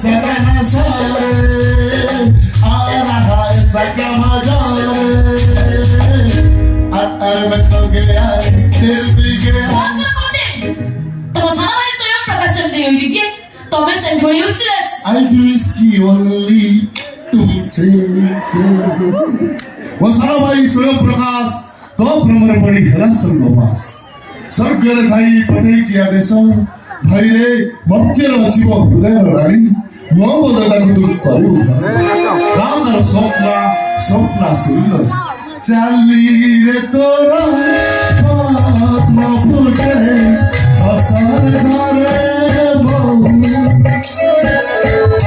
I do risky only तुमसे वो सारा भाई स्वयं प्रकाश तो भ्रमर पड़ी हला संगोपास स्वर्गर थाई पटे जिया देशो भाई रे मर्त्यर अछिब हृदय रानी मो बदला तू करू रामर स्वप्न सुंदर चाली रे तोरा पद्म फुटे हसन झारे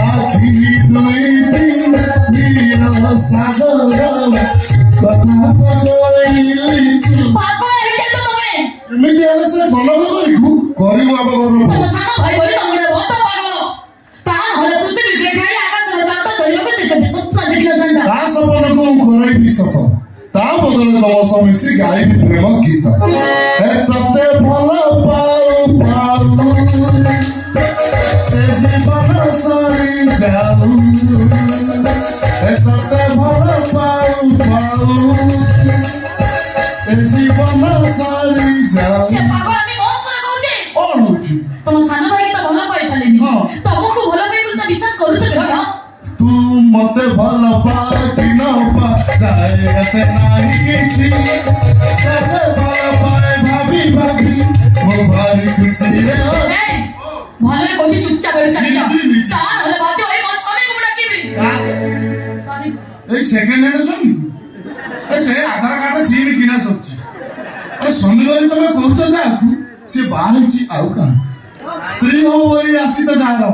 आखी दुईटी नीला सागर कथा सगोइली पागल है क्या तुम्हें एमिति आले से भलो करिबो आबा करू तुम सानो भाई बोली तुमने बहुत पागल ता हले पृथ्वी ग्रहाई आकाश में चांद करियो के से स्वप्न देखिलो चंदा ता सपन को करैबी सत ता बदले तम समिसी गाइबी प्रेम गीत हे तते भलो पाऊ জীবন সরি যাও এতে ভালো পাও জীবন সরি যাও সে পাগল আমি বহুত করে কইছি অনুচি তোম সানো ভাই তো ভালো পাই পালেনি তোমাকে ভালো পাই বলতে বিশ্বাস করুছ না তু মতে ভালো পাও কি না পা যায় এসে নাই কিছু ততে ভালো পাই ভাবি মো ভারি খুশি রে ভালো কইছি চুপচাপ বের চলে যাও তা হলে বাদে ওই মাস আমি গুড়া কিবি স্বামী এই সেকেন্ড হ্যান্ড স্বামী সে আধার কার্ড সি বি কিনা সচ্ছি শনিবার তুমি কହୁଛ ଯାହାକୁ ସେ ବାହା ହେଇଛି ଆଉ କାହା ସ୍ତ୍ରୀ ହବ ବୋଲି ଆସିଛ ଯାହାର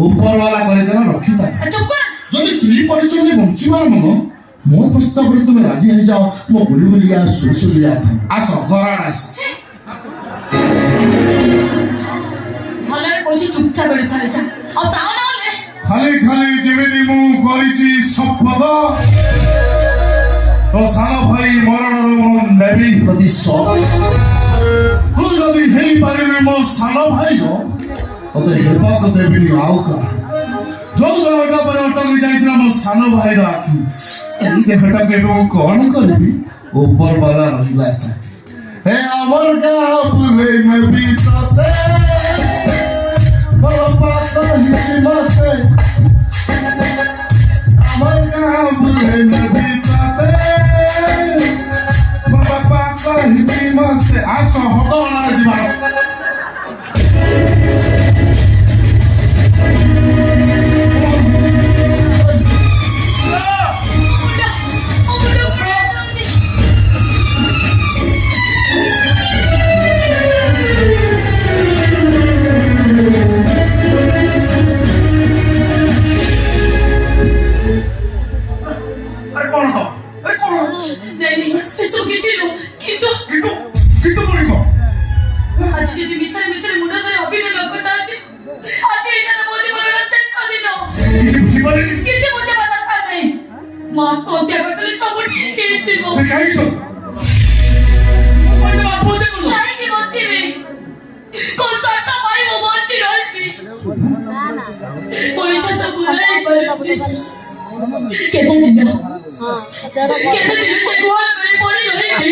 ଉପର ବାଲା କରିଦେଲା ରଖିତା চুপ কর ଯଦି ସ୍ତ୍ରୀ ପରିଚୟ ବଞ୍ଚିବାର ମନ ମୋ ପ୍ରସ୍ତାବରେ তুমি ରାଜି ହେଇଯାଅ ମୋ ଗୁଲି ଗୁଲିଆ ସୁଲସୁଲିଆ ଆସ ଘର ଆସ ভালো কইছি চুপচাপ বের চলে যা আর তা না হলে খালি খালি যেମିତି ମୁଁ କରିଛି ଶପଥ তো ସାନ ଭାଇ ମରଣରୁ ମୁଁ ନେବି ପ୍ରତିଶୋଧ ତୁ ଯଦି ହେଇପାରିବି ମୋ ସାନ ଭାଇର ତତେ ହେବାକୁ ଦେବିନି ଆଉ କାହା ଯୋଉ ଜଣଟା ପରେ ଅଟକି ଯାଇଥିଲା ମୋ ସାନ ଭାଇର ଆଖି ଏଇ ଦେହଟାକୁ ଏବେ ମୁଁ କଣ କରିବି ଉପର ବାଲା ରହିଲା ସାକ୍ଷୀ ହେ ଆମର କାହା ବୁଲେଇ ନେବି ତତେ ଭଲ ପାତ ହିସି ମତେ ଆମର କାହା ବୁଲେଇ ନେବି ତତେ ଭଲ ପାତ ହିସି ମତେ ଆସ ହତଣା ଯିବା কেন দিন সে গোয়া করে পড়ে রইবি